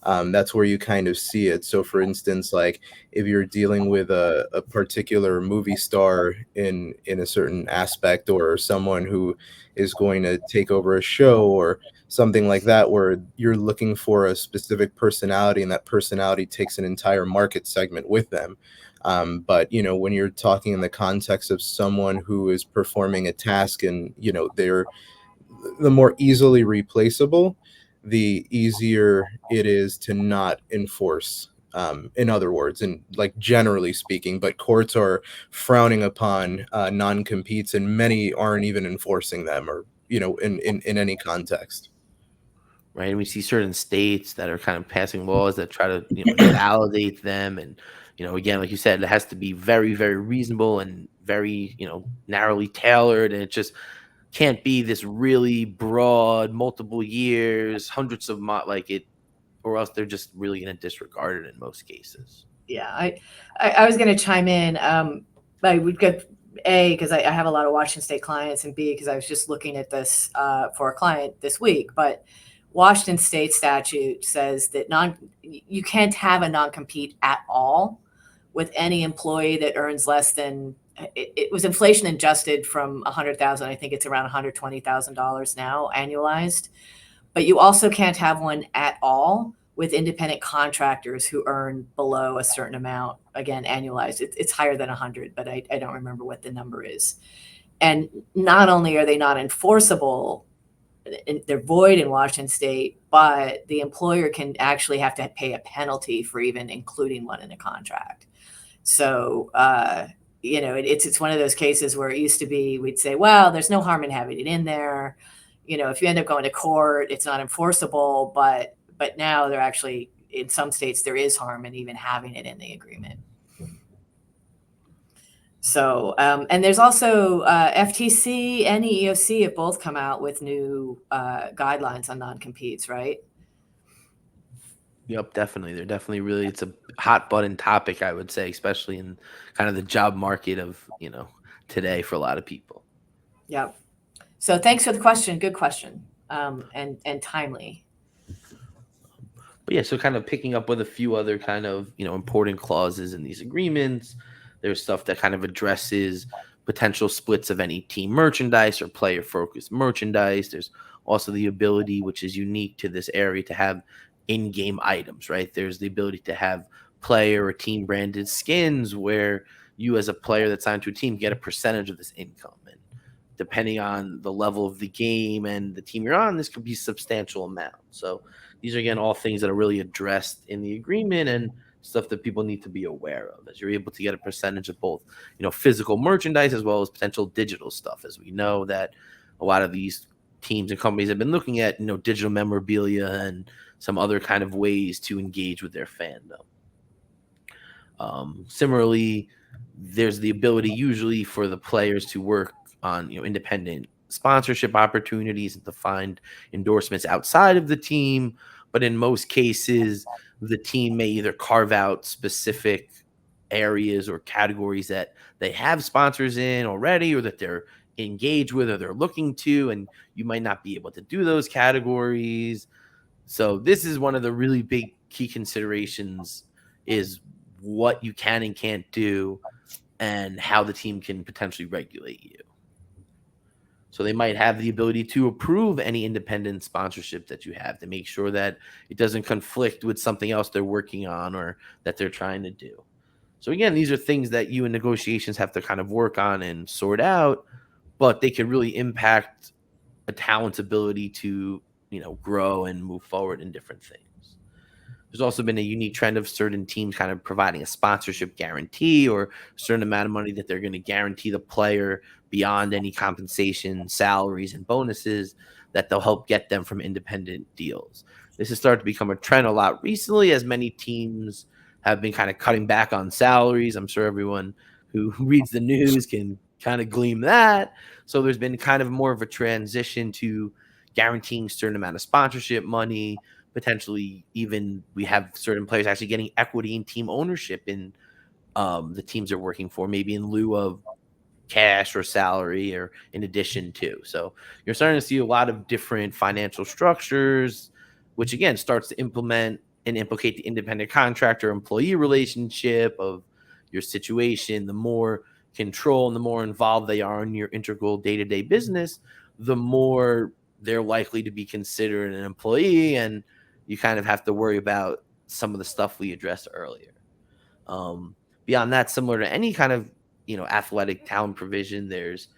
That's where you kind of see it. So for instance, like if you're dealing with a particular movie star in a certain aspect, or someone who is going to take over a show or something like that, where you're looking for a specific personality and that personality takes an entire market segment with them. But when you're talking in the context of someone who is performing a task and they're the more easily replaceable, the easier it is to not enforce, in other words, and like generally speaking. But courts are frowning upon non-competes, and many aren't even enforcing them, or in any context. Right, and we see certain states that are kind of passing laws that try to invalidate them, and again, like you said, it has to be very, very reasonable and very narrowly tailored, and it just can't be this really broad, multiple years, hundreds of or else they're just really going to disregard it in most cases. Yeah, I was going to chime in. I would get because I have a lot of Washington State clients, and B, because I was just looking at this for a client this week. But Washington State statute says that you can't have a non-compete at all with any employee that earns less than, it was inflation adjusted from 100,000. I think it's around $120,000 now annualized. But you also can't have one at all with independent contractors who earn below a certain amount. Again, annualized, it's higher than 100, but I don't remember what the number is. And not only are they not enforceable, they're void in Washington State, but the employer can actually have to pay a penalty for even including one in a contract. So, it's one of those cases where it used to be, we'd say, well, there's no harm in having it in there. If you end up going to court, it's not enforceable, but now they're actually, in some states, there is harm in even having it in the agreement. So, and there's also FTC and EEOC have both come out with new guidelines on non-competes, right? Yep, definitely. They're definitely really, it's a hot button topic, I would say, especially in kind of the job market of, today for a lot of people. Yep. So thanks for the question. Good question. And timely. But yeah, so kind of picking up with a few other kind of, important clauses in these agreements. There's stuff that kind of addresses potential splits of any team merchandise or player focused merchandise. There's also the ability, which is unique to this area, to have in-game items, right? There's the ability to have player or team branded skins where you as a player that's signed to a team get a percentage of this income. And depending on the level of the game and the team you're on, this could be a substantial amount. So these are, again, all things that are really addressed in the agreement and stuff that people need to be aware of, as you're able to get a percentage of both, physical merchandise as well as potential digital stuff. As we know that a lot of these teams and companies have been looking at, digital memorabilia and some other kind of ways to engage with their fandom. Similarly, there's the ability usually for the players to work on, independent sponsorship opportunities and to find endorsements outside of the team. But in most cases, the team may either carve out specific areas or categories that they have sponsors in already, or that they're engaged with, or they're looking to, and you might not be able to do those categories. So this is one of the really big key considerations, is what you can and can't do and how the team can potentially regulate you. So they might have the ability to approve any independent sponsorship that you have to make sure that it doesn't conflict with something else they're working on or that they're trying to do. So again, these are things that you in negotiations have to kind of work on and sort out, but they can really impact a talent's ability to, grow and move forward in different things. There's also been a unique trend of certain teams kind of providing a sponsorship guarantee or a certain amount of money that they're going to guarantee the player beyond any compensation, salaries, and bonuses that they'll help get them from independent deals. This has started to become a trend a lot recently, as many teams have been kind of cutting back on salaries. I'm sure everyone who reads the news can kind of glean that. So there's been kind of more of a transition to guaranteeing a certain amount of sponsorship money. Potentially, even we have certain players actually getting equity in team ownership in the teams they're working for, maybe in lieu of cash or salary or in addition to. So you're starting to see a lot of different financial structures, which again starts to implement and implicate the independent contractor employee relationship of your situation. The more control and the more involved they are in your integral day-to-day business, the more they're likely to be considered an employee, and you kind of have to worry about some of the stuff we addressed earlier. Beyond that, similar to any kind of, athletic talent provision, there's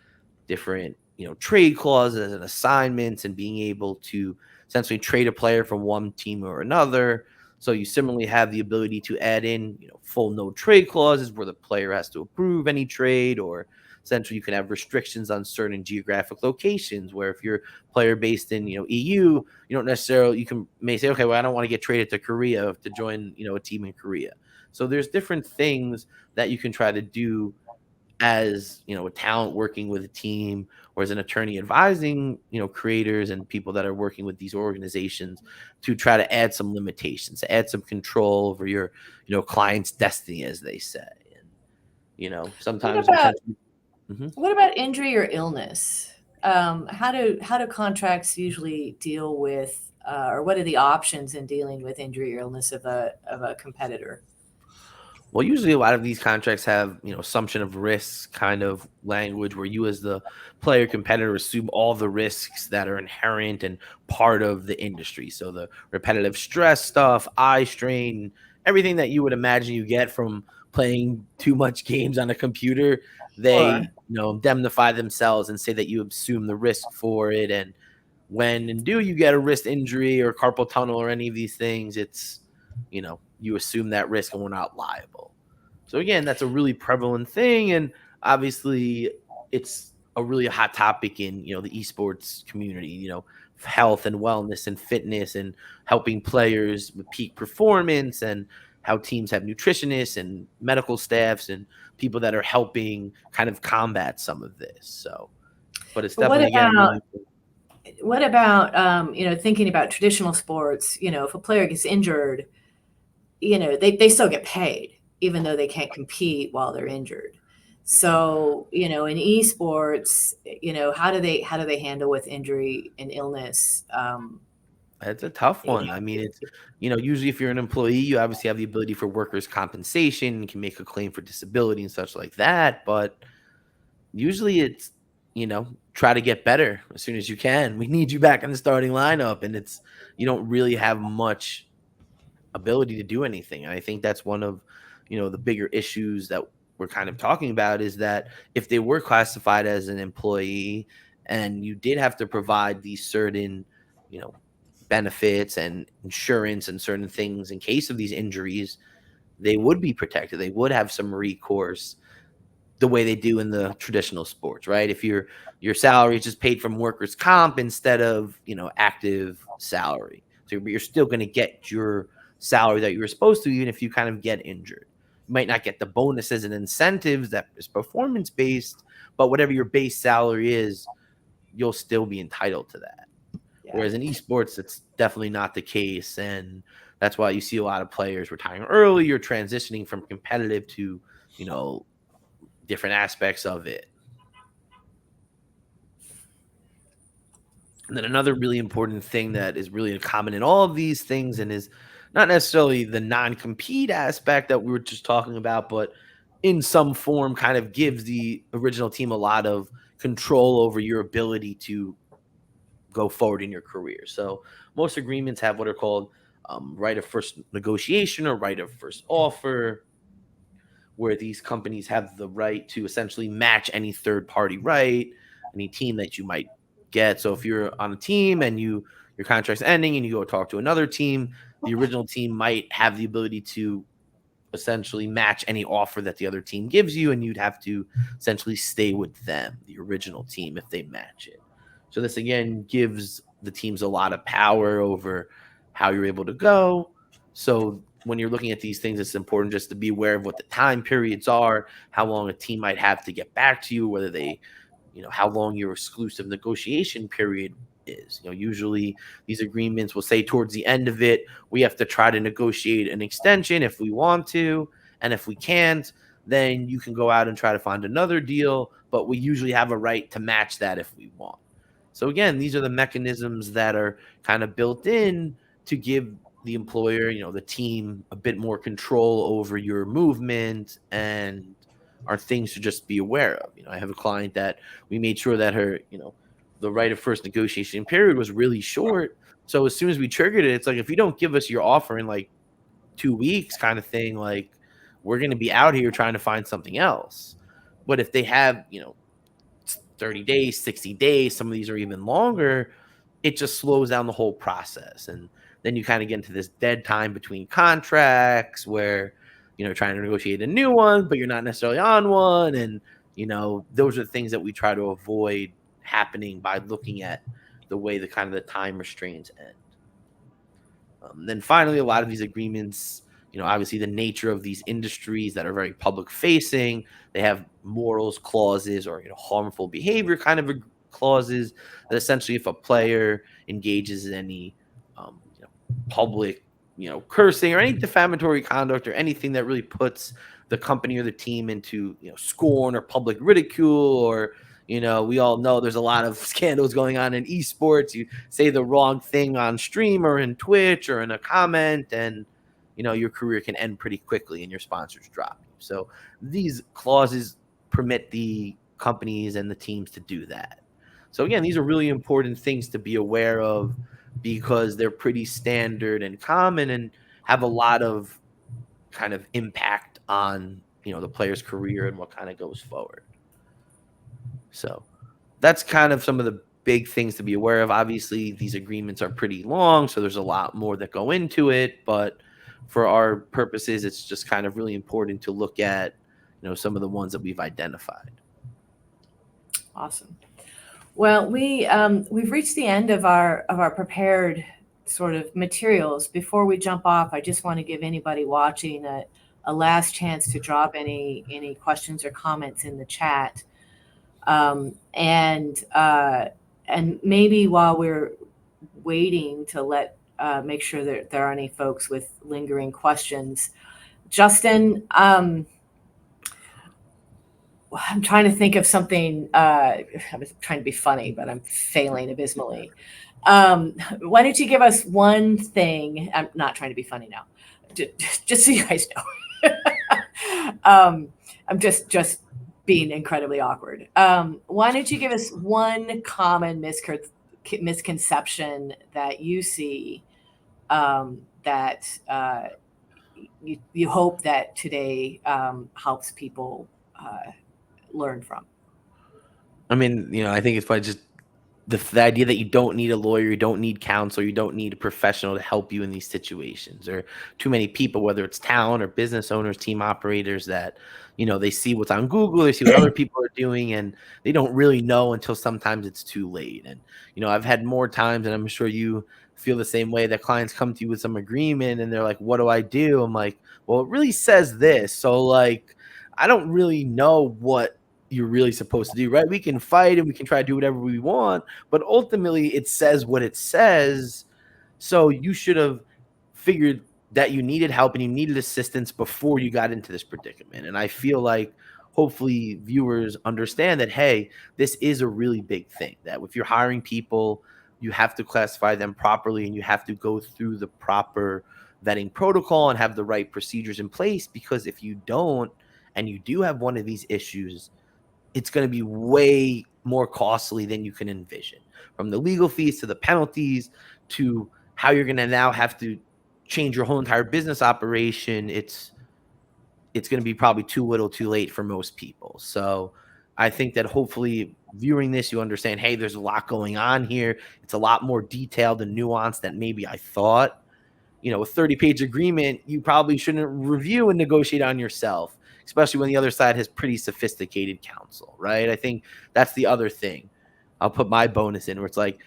different, trade clauses and assignments and being able to essentially trade a player from one team or another. So you similarly have the ability to add in, full no trade clauses where the player has to approve any trade, or essentially you can have restrictions on certain geographic locations where if you're a player based in, EU, you don't necessarily, may say, okay, well, I don't want to get traded to Korea to join, a team in Korea. So there's different things that you can try to do as, a talent working with a team, or as an attorney advising, creators and people that are working with these organizations to try to add some limitations, to add some control over your, client's destiny, as they say. And, sometimes what about injury or illness? How do contracts usually deal with, or what are the options in dealing with injury or illness of a competitor? Well, usually a lot of these contracts have, assumption of risks kind of language where you as the player competitor assume all the risks that are inherent and part of the industry. So the repetitive stress stuff, eye strain, everything that you would imagine you get from playing too much games on a computer, Sure. they, indemnify themselves and say that you assume the risk for it. And when and do you get a wrist injury or carpal tunnel or any of these things, it's, you assume that risk and we're not liable. So again, that's a really prevalent thing. And obviously it's a really hot topic in, the esports community, health and wellness and fitness and helping players with peak performance and how teams have nutritionists and medical staffs and people that are helping kind of combat some of this. So, but it's But definitely, again, really what about thinking about traditional sports? If a player gets injured, they still get paid even though they can't compete while they're injured. So in esports, how do they handle with injury and illness? It's a tough one. I mean, it's, usually if you're an employee, you obviously have the ability for workers' compensation, you can make a claim for disability and such like that. But usually it's, try to get better as soon as you can. We need you back in the starting lineup. And it's, you don't really have much ability to do anything. And I think that's one of, the bigger issues that we're kind of talking about is that if they were classified as an employee and you did have to provide these certain, benefits and insurance and certain things in case of these injuries, they would be protected. They would have some recourse the way they do in the traditional sports, right? If your salary is just paid from workers' comp instead of, active salary. So you're still going to get your salary that you were supposed to, even if you kind of get injured. You might not get the bonuses and incentives that is performance based, but whatever your base salary is, you'll still be entitled to that. Yeah. Whereas in esports, it's definitely not the case. And that's why you see a lot of players retiring early or transitioning from competitive to, different aspects of it. And then another really important thing that is really common in all of these things and is not necessarily the non-compete aspect that we were just talking about, but in some form kind of gives the original team a lot of control over your ability to go forward in your career. So most agreements have what are called right of first negotiation or right of first offer, where these companies have the right to essentially match any third party right, any team that you might get. So if you're on a team and your contract's ending and you go talk to another team, the original team might have the ability to essentially match any offer that the other team gives you, and you'd have to essentially stay with them, the original team, if they match it. So this again gives the teams a lot of power over how you're able to go. So when you're looking at these things, it's important just to be aware of what the time periods are, how long a team might have to get back to you, whether they, how long your exclusive negotiation period is. Usually these agreements will say towards the end of it, we have to try to negotiate an extension if we want to. And if we can't, then you can go out and try to find another deal. But we usually have a right to match that if we want. So again, these are the mechanisms that are kind of built in to give the employer, the team, a bit more control over your movement and are things to just be aware of. I have a client that we made sure that her, the right of first negotiation period was really short. So as soon as we triggered it, it's like, if you don't give us your offer in like 2 weeks kind of thing, like we're going to be out here trying to find something else. But if they have, 30 days, 60 days, some of these are even longer, it just slows down the whole process. And then you kind of get into this dead time between contracts where, trying to negotiate a new one, but you're not necessarily on one. And, those are things that we try to avoid happening by looking at the way the kind of the time restraints end. Then finally, a lot of these agreements, obviously the nature of these industries that are very public facing, they have morals clauses or, harmful behavior kind of clauses that essentially if a player engages in any public, cursing or any defamatory conduct or anything that really puts the company or the team into, scorn or public ridicule, or, we all know there's a lot of scandals going on in esports. You say the wrong thing on stream or in Twitch or in a comment, and, your career can end pretty quickly and your sponsors drop you. So these clauses permit the companies and the teams to do that. So again, these are really important things to be aware of because they're pretty standard and common and have a lot of kind of impact on, the player's career and what kind of goes forward. So that's kind of some of the big things to be aware of. Obviously, these agreements are pretty long, so there's a lot more that go into it. But for our purposes, it's just kind of really important to look at, some of the ones that we've identified. Awesome. Well, we've reached the end of our prepared sort of materials. Before we jump off, I just want to give anybody watching a last chance to drop any questions or comments in the chat. And maybe while we're waiting to make sure that there aren't any folks with lingering questions, Justin, I'm trying to think of something. I was trying to be funny, but I'm failing abysmally. Why don't you give us one thing? I'm not trying to be funny now, just so you guys know. I'm just being incredibly awkward. Why don't you give us one common misconception that you see that you hope that today helps people learn from? I mean, I think it's probably just the idea that you don't need a lawyer, you don't need counsel, you don't need a professional to help you in these situations. Or too many people, whether it's talent or business owners, team operators, that they see what's on Google, they see what other people are doing, and they don't really know until sometimes it's too late. And I've had more times, and I'm sure you feel the same way, that clients come to you with some agreement and they're like, what do I do? I'm like, well, it really says this, so like I don't really know what you're really supposed to do, right? We can fight and we can try to do whatever we want, but ultimately it says what it says. So you should have figured that you needed help and you needed assistance before you got into this predicament. And I feel like hopefully viewers understand that, hey, this is a really big thing, that if you're hiring people, you have to classify them properly and you have to go through the proper vetting protocol and have the right procedures in place, because if you don't, and you do have one of these issues, it's going to be way more costly than you can envision, from the legal fees to the penalties to how you're going to now have to change your whole entire business operation. It's going to be probably too little too late for most people. So I think that hopefully viewing this, you understand, hey, there's a lot going on here. It's a lot more detailed and nuanced than maybe I thought. A 30-page agreement, you probably shouldn't review and negotiate on yourself, especially when the other side has pretty sophisticated counsel, right? I think that's the other thing. I'll put my bonus in, where it's like,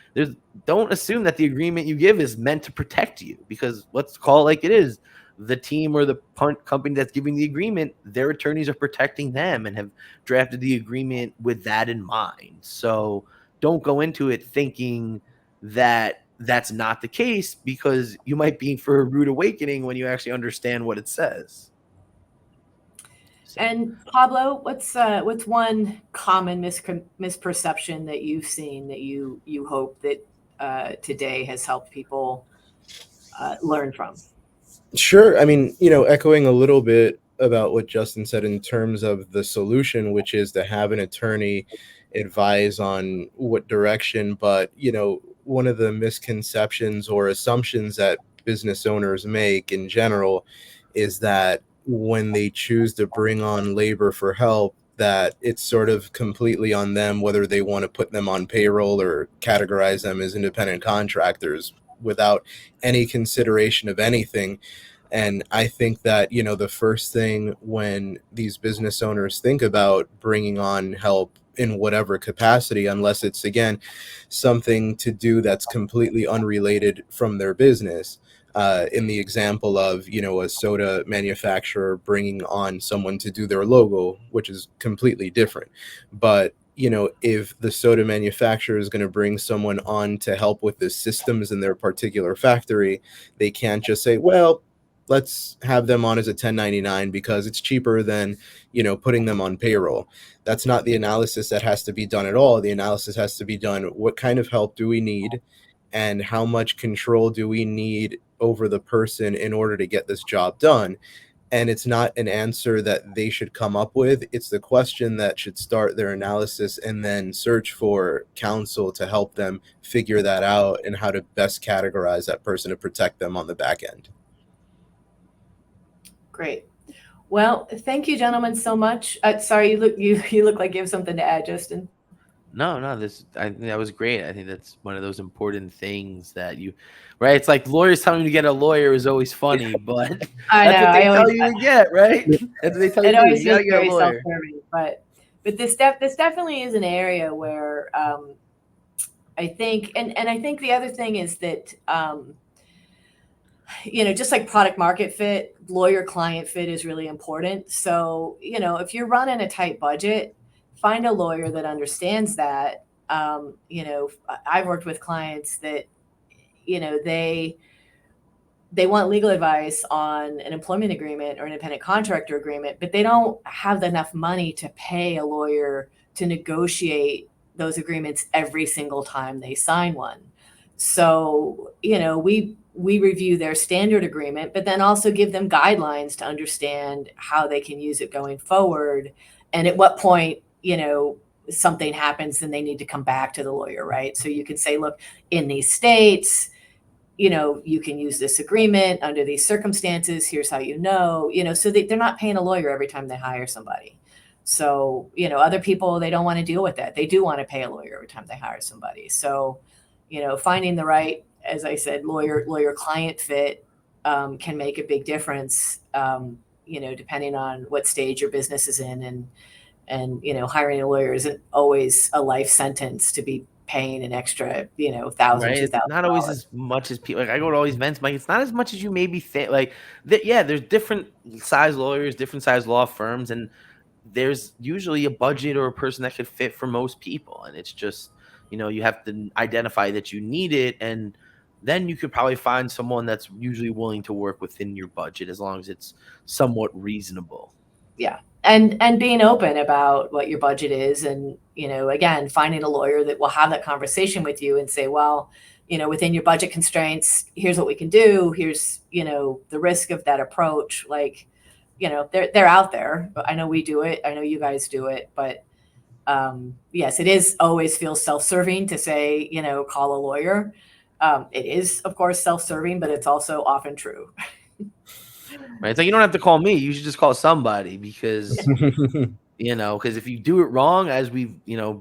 don't assume that the agreement you give is meant to protect you, because let's call it like it is. The team or the company that's giving the agreement, their attorneys are protecting them and have drafted the agreement with that in mind. So don't go into it thinking that that's not the case, because you might be for a rude awakening when you actually understand what it says. And Pablo, what's one common misperception that you've seen that you hope that today has helped people learn from? Sure. I mean, echoing a little bit about what Justin said in terms of the solution, which is to have an attorney advise on what direction. But, one of the misconceptions or assumptions that business owners make in general is that when they choose to bring on labor for help, that it's sort of completely on them whether they want to put them on payroll or categorize them as independent contractors without any consideration of anything. And I think that, the first thing when these business owners think about bringing on help in whatever capacity, unless it's, again, something to do that's completely unrelated from their business, in the example of, a soda manufacturer bringing on someone to do their logo, which is completely different. But if the soda manufacturer is going to bring someone on to help with the systems in their particular factory, they can't just say, well, let's have them on as a 1099 because it's cheaper than, putting them on payroll. That's not the analysis that has to be done at all. The analysis has to be done, what kind of help do we need and how much control do we need over the person in order to get this job done. And it's not an answer that they should come up with. It's the question that should start their analysis and then search for counsel to help them figure that out and how to best categorize that person to protect them on the back end. Great. Well, thank you, gentlemen, so much. Sorry, you look like you have something to add, Justin. No, I think that was great. I think that's one of those important things that right? It's like lawyers telling you to get a lawyer is always funny, but I that's know, what they I tell always- you to get, right? That's what they tell you It to always do. You gotta feels get a very lawyer. self-serving, but this definitely is an area where I think, and I think the other thing is that just like product market fit, lawyer client fit is really important. So if you're running a tight budget, find a lawyer that understands that. I've worked with clients that they want legal advice on an employment agreement or an independent contractor agreement, but they don't have enough money to pay a lawyer to negotiate those agreements every single time they sign one. So, we review their standard agreement, but then also give them guidelines to understand how they can use it going forward. And at what point, something happens, then they need to come back to the lawyer, right? So you can say, look, in these states, you can use this agreement under these circumstances. Here's how so they're not paying a lawyer every time they hire somebody. So, other people, they don't want to deal with that. They do want to pay a lawyer every time they hire somebody. So, finding the right, as I said, lawyer client fit can make a big difference, depending on what stage your business is in. And hiring a lawyer isn't always a life sentence to be paying an extra, $1,000, Right? It's $2,000. not always as much as people. Like I go to all these events, like it's not as much as you maybe think. Like there's different size lawyers, different size law firms, and there's usually a budget or a person that could fit for most people. And it's just you have to identify that you need it, and then you could probably find someone that's usually willing to work within your budget as long as it's somewhat reasonable. Yeah. And being open about what your budget is, and again, finding a lawyer that will have that conversation with you and say, well, within your budget constraints, here's what we can do. Here's the risk of that approach. Like, they're out there. I know we do it. I know you guys do it. But yes, it is always feels self-serving to say, call a lawyer. It is, of course, self-serving, but it's also often true. Right? It's like you don't have to call me. You should just call somebody because because if you do it wrong, as we've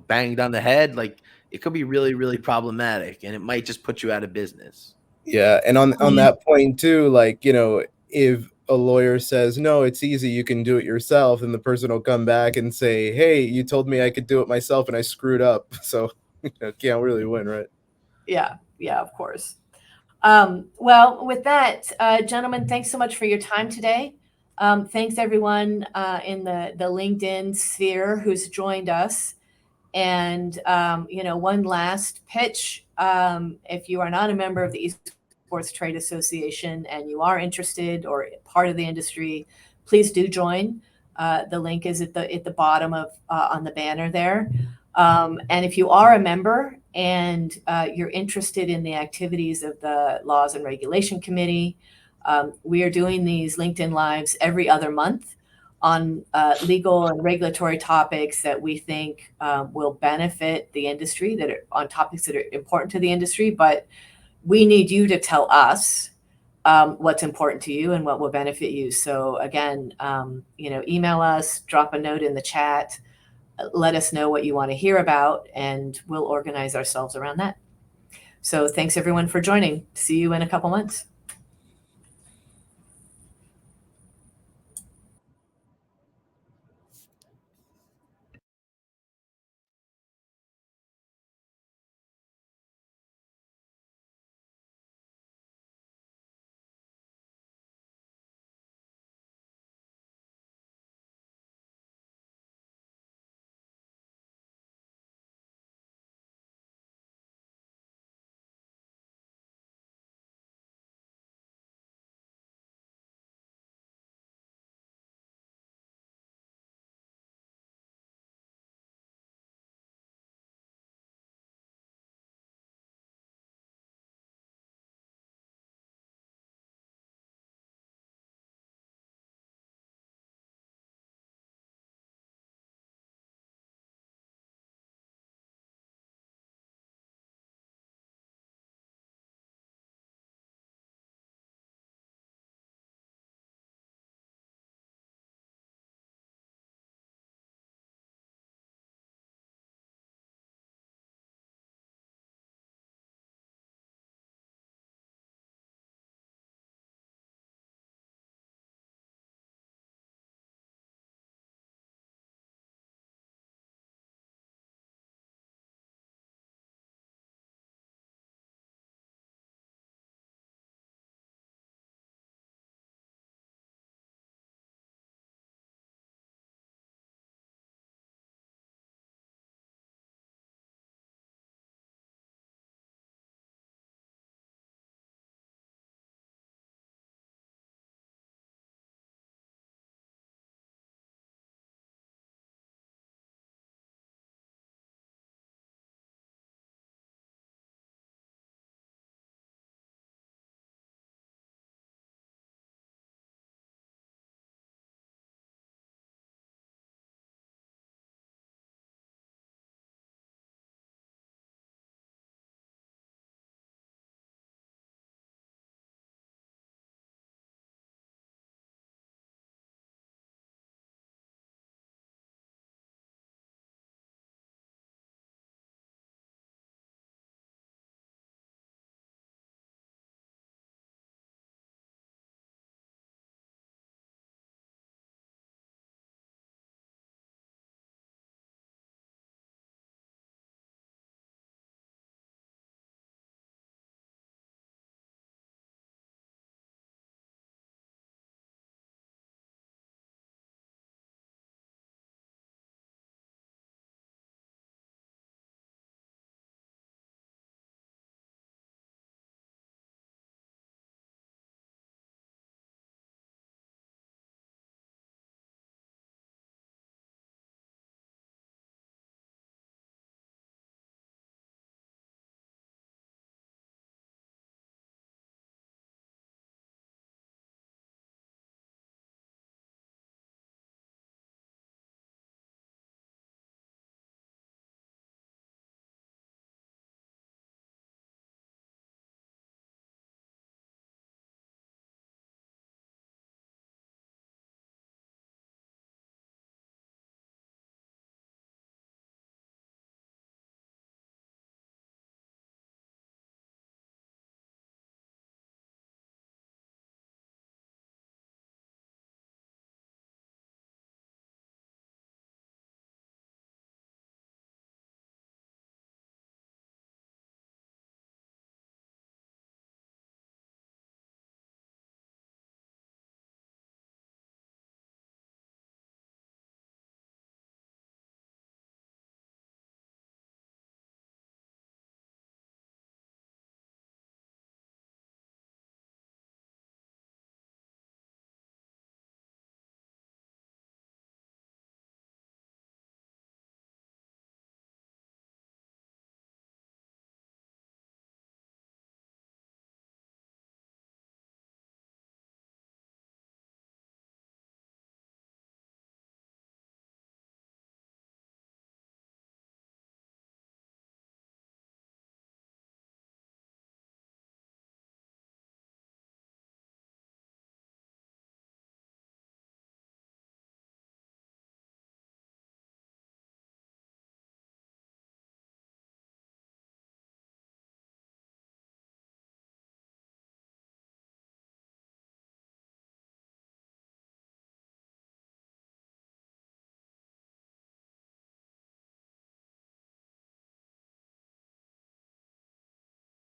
banged on the head, like it could be really, really problematic, and it might just put you out of business. Yeah, and on that point too, like if a lawyer says no, it's easy, you can do it yourself, and the person will come back and say, hey, you told me I could do it myself, and I screwed up, so can't really win, right? Yeah, of course. Well, with that, gentlemen, thanks so much for your time today. Thanks everyone in the LinkedIn sphere who's joined us. And, one last pitch. If you are not a member of the Esports Trade Association and you are interested or part of the industry, please do join. The link is at the bottom of on the banner there. And if you are a member and you're interested in the activities of the Laws and Regulation Committee, we are doing these LinkedIn Lives every other month on legal and regulatory topics that we think will benefit the industry, on topics that are important to the industry. But we need you to tell us what's important to you and what will benefit you. So again, email us, drop a note in the chat. Let us know what you want to hear about, and we'll organize ourselves around that. So thanks everyone for joining. See you in a couple months.